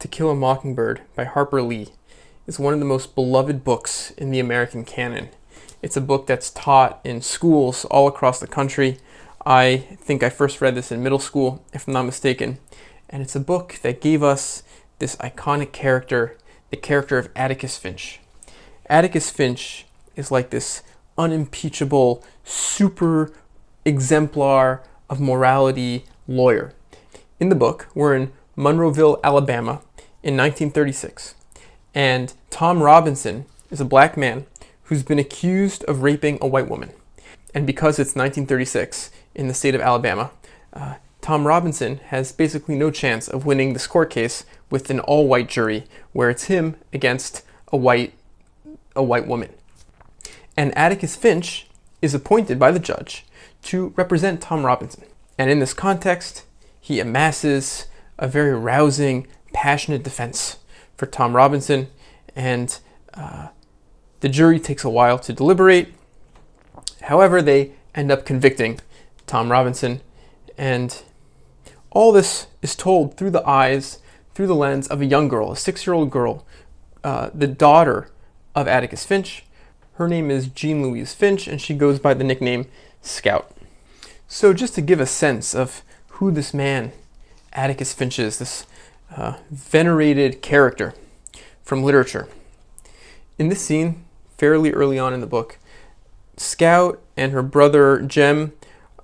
To Kill a Mockingbird by Harper Lee is one of the most beloved books in the American canon. It's a book that's taught in schools all across the country. I think I first read this in middle school, if I'm not mistaken. And it's a book that gave us this iconic character, the character of Atticus Finch. Atticus Finch is like this unimpeachable, super exemplar of morality lawyer. In the book, we're in Monroeville, Alabama, in 1936, and Tom Robinson is a black man who's been accused of raping a white woman. And because it's 1936 in the state of Alabama, Tom Robinson has basically no chance of winning this court case with an all-white jury, where it's him against a white woman. And Atticus Finch is appointed by the judge to represent Tom Robinson. And in this context, he amasses a very rousing, passionate defense for Tom Robinson, and the jury takes a while to deliberate. However, they end up convicting Tom Robinson, and all this is told through the lens of a young girl, a 6-year-old girl, the daughter of Atticus Finch. Her name is Jean Louise Finch, and she goes by the nickname Scout. So just to give a sense of who this man Atticus Finch is, this venerated character from literature. In this scene, fairly early on in the book, Scout and her brother Jem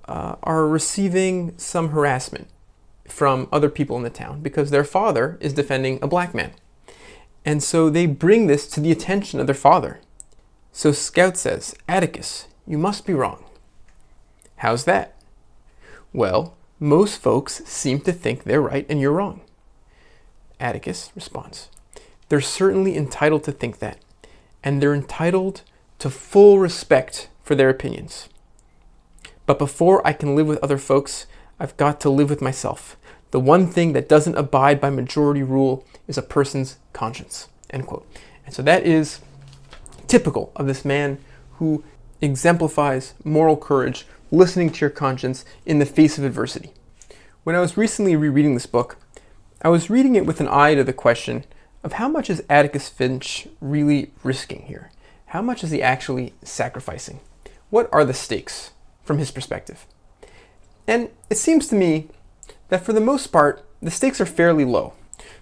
are receiving some harassment from other people in the town because their father is defending a black man. And so they bring this to the attention of their father. So Scout says, "Atticus, you must be wrong." "How's that?" "Well, most folks seem to think they're right and you're wrong." Atticus responds, "They're certainly entitled to think that, and they're entitled to full respect for their opinions. But before I can live with other folks, I've got to live with myself. The one thing that doesn't abide by majority rule is a person's conscience." End quote. And so that is typical of this man who exemplifies moral courage, listening to your conscience in the face of adversity. When I was recently rereading this book, I was reading it with an eye to the question of how much is Atticus Finch really risking here? How much is he actually sacrificing? What are the stakes from his perspective? And it seems to me that for the most part, the stakes are fairly low.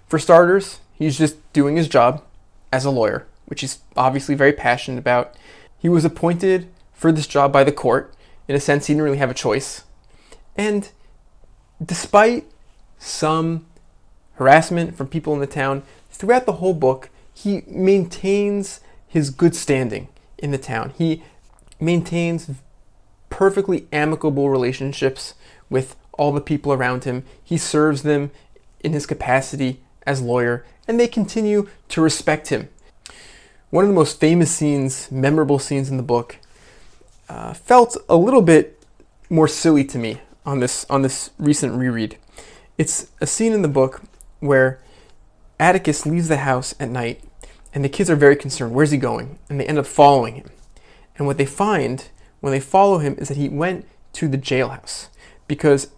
For starters, he's just doing his job as a lawyer, which he's obviously very passionate about. He was appointed for this job by the court. In a sense, he didn't really have a choice. And despite some harassment from people in the town, throughout the whole book, he maintains his good standing in the town. He maintains perfectly amicable relationships with all the people around him. He serves them in his capacity as lawyer, and they continue to respect him. One of the most famous scenes, memorable scenes in the book, felt a little bit more silly to me on this recent reread. It's a scene in the book where Atticus leaves the house at night, and the kids are very concerned. Where's he going? And they end up following him. And what they find when they follow him is that he went to the jailhouse because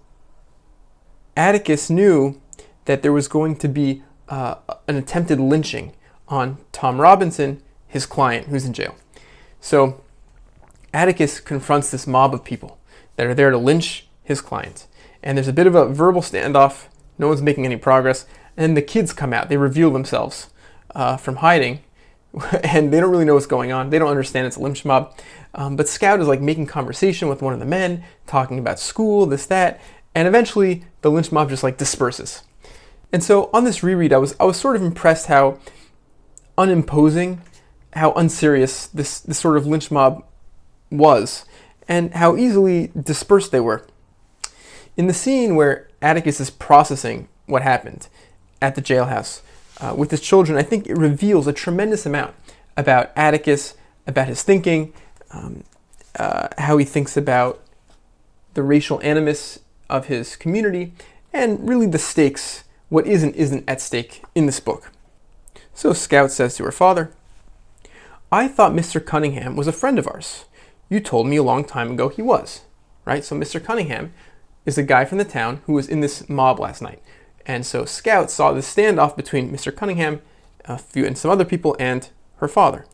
Atticus knew that there was going to be an attempted lynching on Tom Robinson, his client, who's in jail. So Atticus confronts this mob of people that are there to lynch his client. And there's a bit of a verbal standoff. No one's making any progress. And then the kids come out. They reveal themselves from hiding. And they don't really know what's going on. They don't understand it's a lynch mob. But Scout is like making conversation with one of the men, talking about school, this, that. And eventually the lynch mob just like disperses. And so on this reread, I was sort of impressed how unimposing, how unserious this sort of lynch mob was, and how easily dispersed they were. In the scene where Atticus is processing what happened at the jailhouse with his children, I think it reveals a tremendous amount about Atticus, about his thinking, how he thinks about the racial animus of his community, and really the stakes, what is and isn't at stake in this book. So Scout says to her father, "I thought Mr. Cunningham was a friend of ours. You told me a long time ago he was," right? So Mr. Cunningham is a guy from the town who was in this mob last night. And so Scout saw the standoff between Mr. Cunningham and some other people and her father.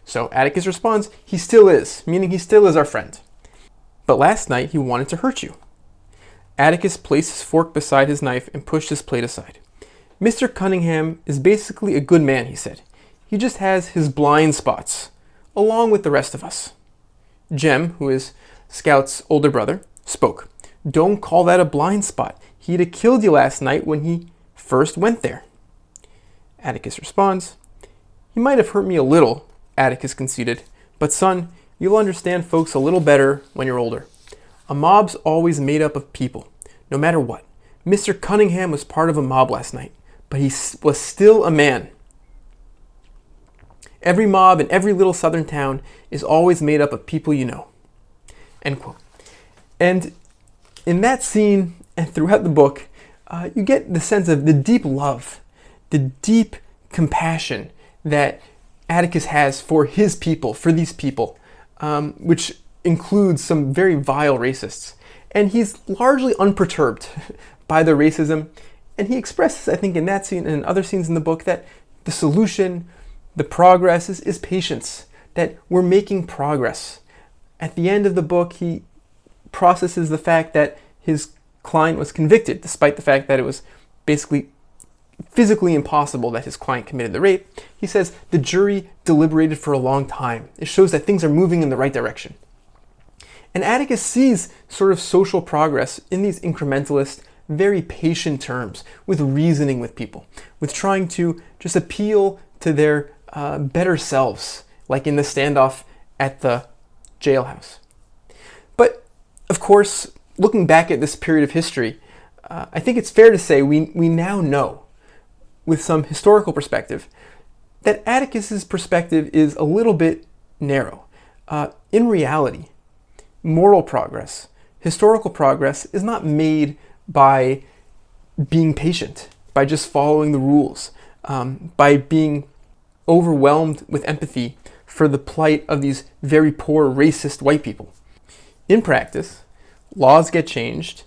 So Atticus responds, "He still is," meaning he still is our friend. "But last night he wanted to hurt you." Atticus placed his fork beside his knife and pushed his plate aside. "Mr. Cunningham is basically a good man," he said. "He just has his blind spots, along with the rest of us." Jem, who is Scout's older brother, spoke. "Don't call that a blind spot. He'd have killed you last night when he first went there." Atticus responds, "He might have hurt me a little," Atticus conceded, "but son, you'll understand folks a little better when you're older. A mob's always made up of people, no matter what. Mr. Cunningham was part of a mob last night, but he was still a man. Every mob in every little southern town is always made up of people you know." End quote. And in that scene and throughout the book, you get the sense of the deep love, the deep compassion that Atticus has for his people, for these people, which includes some very vile racists. And he's largely unperturbed by the racism. And he expresses, I think, in that scene and in other scenes in the book, that the solution, the progress is patience, that we're making progress. At the end of the book, he processes the fact that his client was convicted, despite the fact that it was basically physically impossible that his client committed the rape. He says the jury deliberated for a long time. It shows that things are moving in the right direction. And Atticus sees sort of social progress in these incrementalist, very patient terms, with reasoning with people, with trying to just appeal to their better selves, like in the standoff at the jailhouse. But, of course, looking back at this period of history, I think it's fair to say we now know, with some historical perspective, that Atticus's perspective is a little bit narrow. In reality, moral progress, historical progress, is not made by being patient, by just following the rules, by being overwhelmed with empathy for the plight of these very poor racist white people. In practice, laws get changed,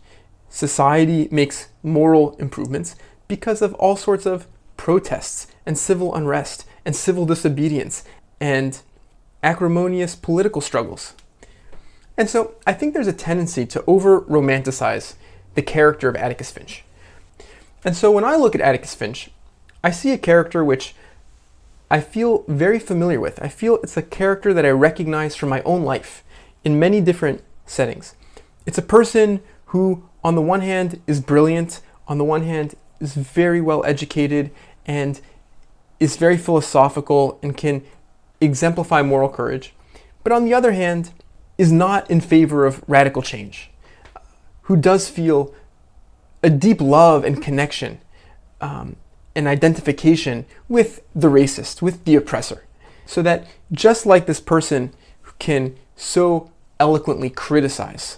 society makes moral improvements because of all sorts of protests and civil unrest and civil disobedience and acrimonious political struggles. And so I think there's a tendency to over-romanticize the character of Atticus Finch. And so when I look at Atticus Finch, I see a character which I feel very familiar with. I feel it's a character that I recognize from my own life in many different settings. It's a person who, on the one hand, is brilliant, on the one hand, is very well educated, and is very philosophical and can exemplify moral courage, but on the other hand, is not in favor of radical change, who does feel a deep love and connection and identification with the racist, with the oppressor. So that just like this person who can so eloquently criticize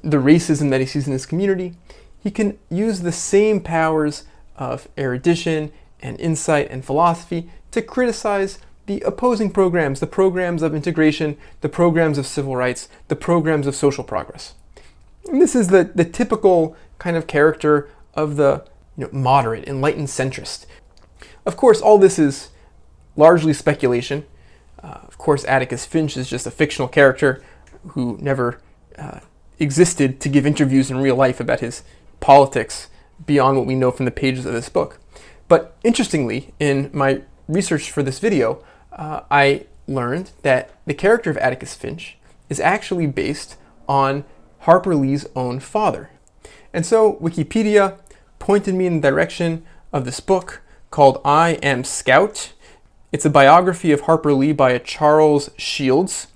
the racism that he sees in his community, he can use the same powers of erudition and insight and philosophy to criticize the opposing programs, the programs of integration, the programs of civil rights, the programs of social progress. And this is the typical kind of character of the moderate, enlightened centrist. Of course, all this is largely speculation. Of course, Atticus Finch is just a fictional character who never existed to give interviews in real life about his politics beyond what we know from the pages of this book. But interestingly, in my research for this video, I learned that the character of Atticus Finch is actually based on Harper Lee's own father. And so Wikipedia pointed me in the direction of this book called I Am Scout. It's a biography of Harper Lee by a Charles Shields.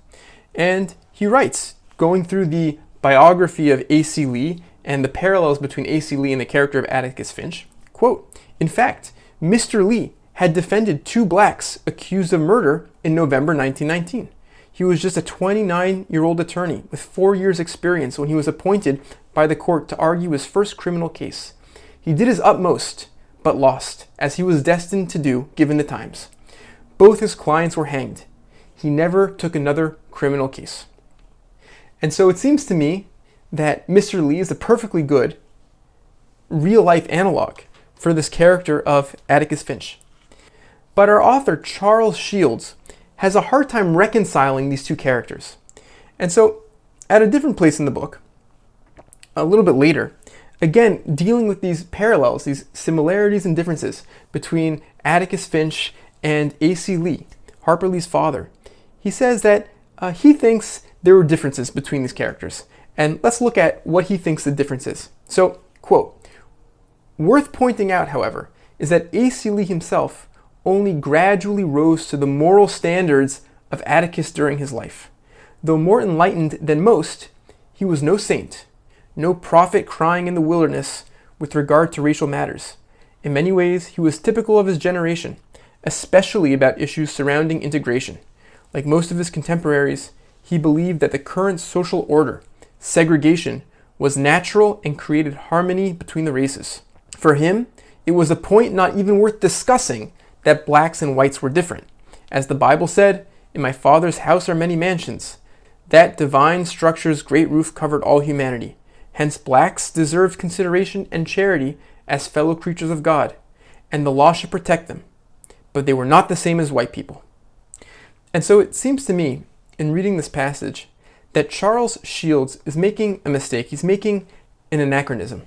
And he writes, going through the biography of A.C. Lee and the parallels between A.C. Lee and the character of Atticus Finch, quote, "In fact, Mr. Lee had defended 2 blacks accused of murder in November 1919. He was just a 29-year-old attorney with 4 years' experience when he was appointed by the court to argue his first criminal case. He did his utmost, but lost, as he was destined to do given the times. Both his clients were hanged. He never took another criminal case." And so it seems to me that Mr. Lee is a perfectly good real-life analog for this character of Atticus Finch. But our author, Charles Shields, has a hard time reconciling these two characters. And so, at a different place in the book, a little bit later, again, dealing with these parallels, these similarities and differences between Atticus Finch and A.C. Lee, Harper Lee's father, he says that he thinks there were differences between these characters. And let's look at what he thinks the difference is. So, quote, "Worth pointing out, however, is that A.C. Lee himself only gradually rose to the moral standards of Atticus during his life. Though more enlightened than most, he was no saint, no prophet crying in the wilderness with regard to racial matters. In many ways, he was typical of his generation, especially about issues surrounding integration. Like most of his contemporaries, he believed that the current social order, segregation, was natural and created harmony between the races. For him, it was a point not even worth discussing that blacks and whites were different. As the Bible said, 'In my Father's house are many mansions.' That divine structure's great roof covered all humanity. Hence blacks deserved consideration and charity as fellow creatures of God, and the law should protect them. But they were not the same as white people." And so it seems to me, in reading this passage, that Charles Shields is making a mistake. He's making an anachronism.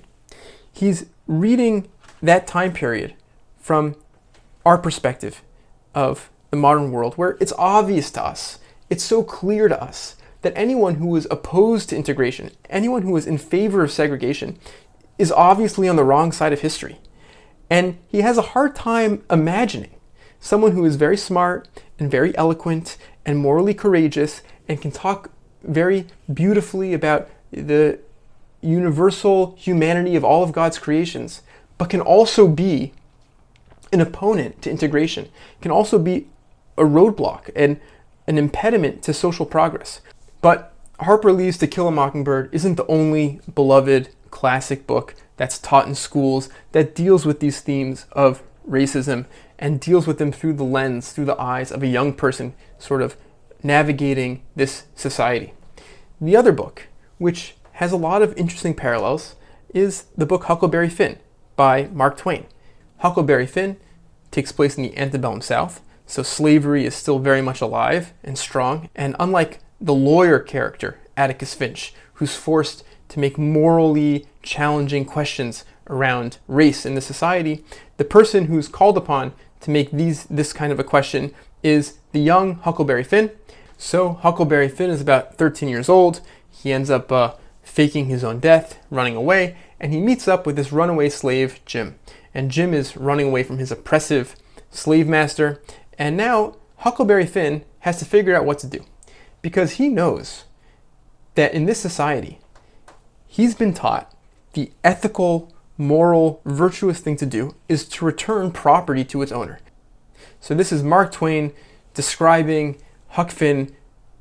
He's reading that time period from our perspective of the modern world, where it's obvious to us, it's so clear to us, that anyone who is opposed to integration, anyone who is in favor of segregation, is obviously on the wrong side of history. And he has a hard time imagining someone who is very smart and very eloquent and morally courageous and can talk very beautifully about the universal humanity of all of God's creations, but can also be an opponent to integration, can also be a roadblock and an impediment to social progress. But Harper Lee's To Kill a Mockingbird isn't the only beloved classic book that's taught in schools that deals with these themes of racism and deals with them through the lens, through the eyes of a young person sort of navigating this society. The other book, which has a lot of interesting parallels, is the book Huckleberry Finn by Mark Twain. Huckleberry Finn takes place in the antebellum South, so slavery is still very much alive and strong, and unlike the lawyer character, Atticus Finch, who's forced to make morally challenging questions around race in the society, the person who's called upon to make this kind of a question is the young Huckleberry Finn. So Huckleberry Finn is about 13 years old. He ends up faking his own death, running away, and he meets up with this runaway slave, Jim. And Jim is running away from his oppressive slave master. And now Huckleberry Finn has to figure out what to do, because he knows that in this society, he's been taught the ethical, moral, virtuous thing to do is to return property to its owner. So this is Mark Twain describing Huck Finn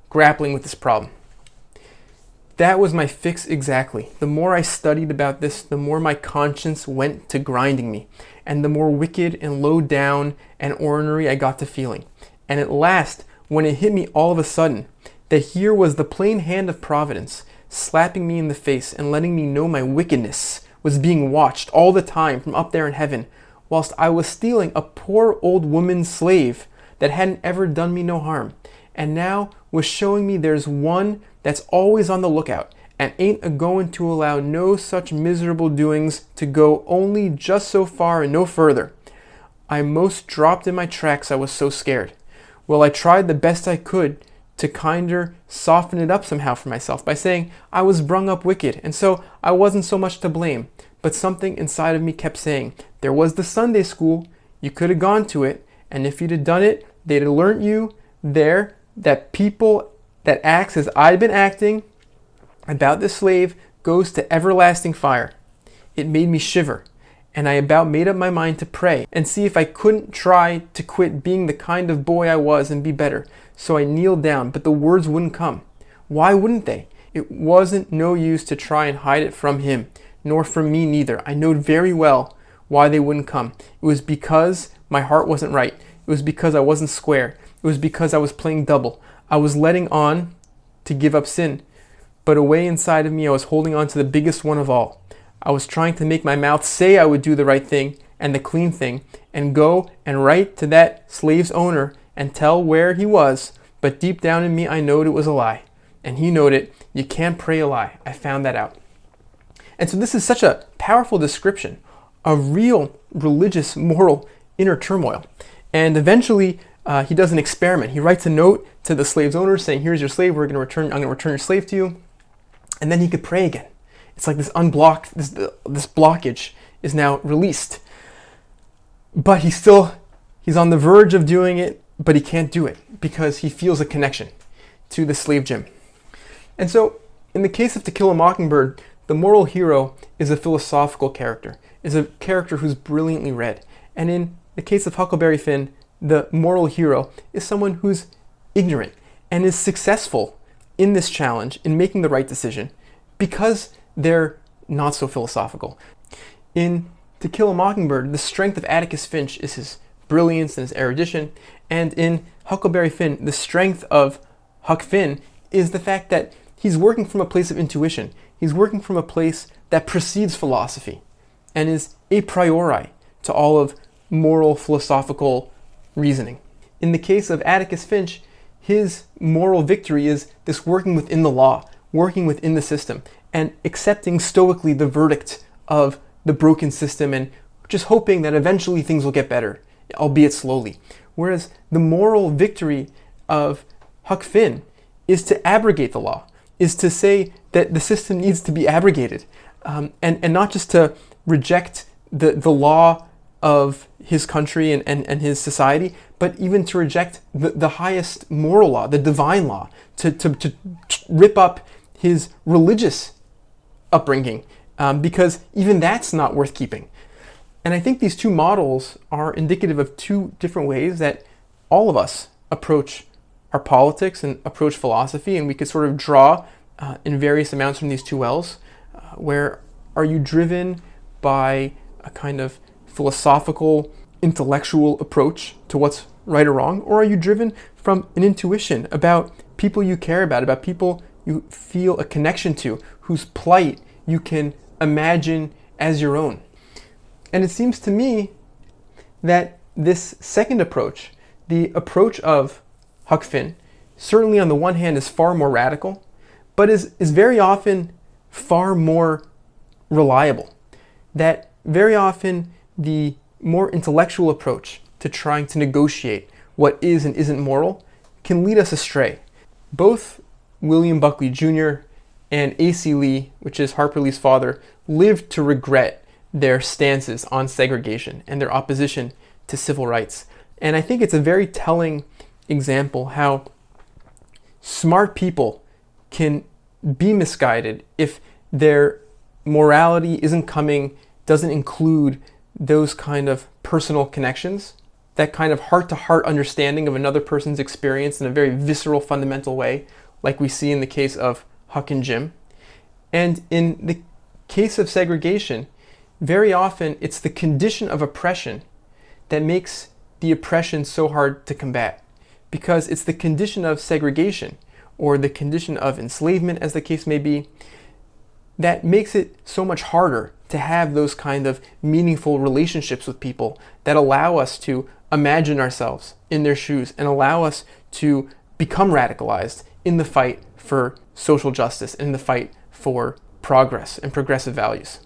grappling with this problem. That was my fix exactly. The more I studied about this, the more my conscience went to grinding me, and the more wicked and low down and ornery I got to feeling. And at last, when it hit me all of a sudden, that here was the plain hand of Providence slapping me in the face and letting me know my wickedness was being watched all the time from up there in heaven, whilst I was stealing a poor old woman's slave that hadn't ever done me no harm, and now was showing me there's one that's always on the lookout and ain't a-going to allow no such miserable doings to go only just so far and no further. I most dropped in my tracks, I was so scared. Well, I tried the best I could to kinder soften it up somehow for myself by saying I was brung up wicked, and so I wasn't so much to blame. But something inside of me kept saying, there was the Sunday school, you could have gone to it, and if you'd have done it, they'd have learnt you there that people that acts as I'd been acting about the slave goes to everlasting fire. It made me shiver, and I about made up my mind to pray and see if I couldn't try to quit being the kind of boy I was and be better. So I kneeled down, but the words wouldn't come. Why wouldn't they? It wasn't no use to try and hide it from him, nor from me neither. I knowed very well why they wouldn't come. It was because my heart wasn't right. It was because I wasn't square. It was because I was playing double. I was letting on to give up sin, but away inside of me I was holding on to the biggest one of all. I was trying to make my mouth say I would do the right thing and the clean thing, and go and write to that slave's owner and tell where he was, but deep down in me I knowed it was a lie. And he knowed it. You can't pray a lie. I found that out. And so this is such a powerful description of real religious, moral inner turmoil. And eventually he does an experiment. He writes a note to the slave's owner saying, here's your slave, I'm going to return your slave to you. And then he could pray again. It's like this this blockage is now released. But he's on the verge of doing it, but he can't do it because he feels a connection to the slave Jim. And so in the case of To Kill a Mockingbird, the moral hero is a philosophical character, is a character who's brilliantly read. And in the case of Huckleberry Finn, the moral hero is someone who's ignorant and is successful in this challenge, in making the right decision, because they're not so philosophical. In To Kill a Mockingbird, the strength of Atticus Finch is his brilliance and his erudition, and in Huckleberry Finn, the strength of Huck Finn is the fact that he's working from a place of intuition. He's working from a place that precedes philosophy and is a priori to all of moral philosophical reasoning. In the case of Atticus Finch, his moral victory is this working within the law, working within the system, and accepting stoically the verdict of the broken system and just hoping that eventually things will get better, albeit slowly. Whereas the moral victory of Huck Finn is to abrogate the law, is to say that the system needs to be abrogated, and not just to reject the law of his country and his society, but even to reject the highest moral law, the divine law, to rip up his religious upbringing, because even that's not worth keeping. And I think these two models are indicative of two different ways that all of us approach our politics and approach philosophy, and we could sort of draw in various amounts from these two wells. Where are you driven by a kind of philosophical, intellectual approach to what's right or wrong, or are you driven from an intuition about people you care about people you feel a connection to, whose plight you can imagine as your own? And it seems to me that this second approach, the approach of Huck Finn, certainly on the one hand is far more radical, but is very often far more reliable. That very often the more intellectual approach to trying to negotiate what is and isn't moral can lead us astray. Both William Buckley Jr. and A.C. Lee, which is Harper Lee's father, lived to regret their stances on segregation and their opposition to civil rights. And I think it's a very telling example how smart people can be misguided if their morality doesn't include those kind of personal connections, that kind of heart-to-heart understanding of another person's experience in a very visceral, fundamental way, like we see in the case of Huck and Jim. And in the case of segregation, very often it's the condition of oppression that makes the oppression so hard to combat, because it's the condition of segregation or the condition of enslavement, as the case may be, that makes it so much harder to have those kind of meaningful relationships with people that allow us to imagine ourselves in their shoes and allow us to become radicalized in the fight for social justice, in the fight for progress and progressive values.